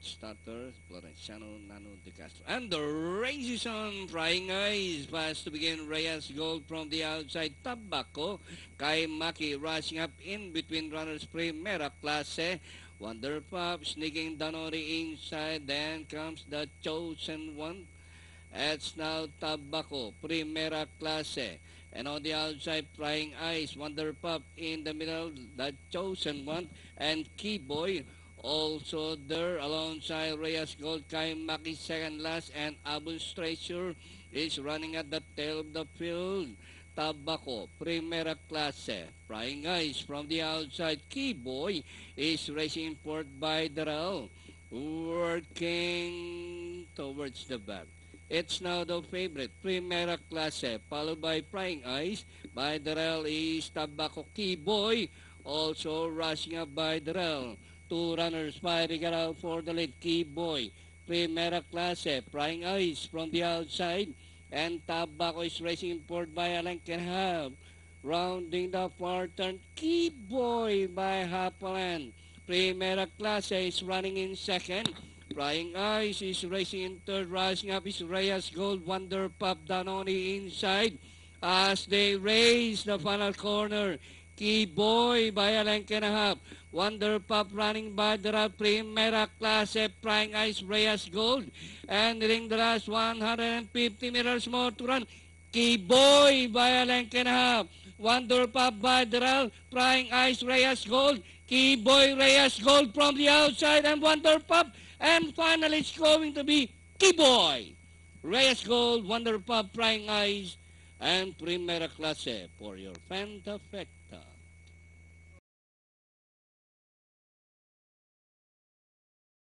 starter, Florenciano Nano de Castro. And the race is on. Flying Eyes. Fast to begin. Reyes Gold from the outside. Tabaco. Kay Maki rushing up in between runners. Primera Clase. Wonder Pop sneaking Danori inside. Then comes the Chosen One. It's now Tabaco. Primera Clase. And on the outside, Flying Eyes, Wonder Pop in the middle, the Chosen One, and Keyboy also there alongside Reyes Gold, Kai Maki second last, and Abun's Treasure is running at the tail of the field. Tabaco, Primera Clase, Flying Eyes from the outside, Keyboy is racing forth by Darrell, working towards the back. It's now the favorite, Primera Clase, followed by Flying Eyes. By Darrell is Tabaco Keyboy, also rushing up by Darrell. Two runners fighting out for the lead, Keyboy. Primera Clase, Flying Eyes from the outside. And Tabaco is racing forward by a length and a half. Rounding the far turn, Keyboy by half a length. Primera Clase is running in second. Flying Eyes is racing in third. Rising up is Reyes Gold. Wonder Pop Danoni inside. As they race the final corner. Keyboy by a length and a half. Wonder Pop running by the Primera Clase. Flying Eyes, Reyes Gold. And in the last 150 meters more to run. Keyboy by a length and a half. Wonder Pop by the Flying Eyes, Reyes Gold. Keyboy, Reyes Gold from the outside, and Wonder Pop. And finally, it's going to be Keyboy, Reyes Gold, Wonder Pop, Flying Eyes, and Primera Clase for your Fanta Effect.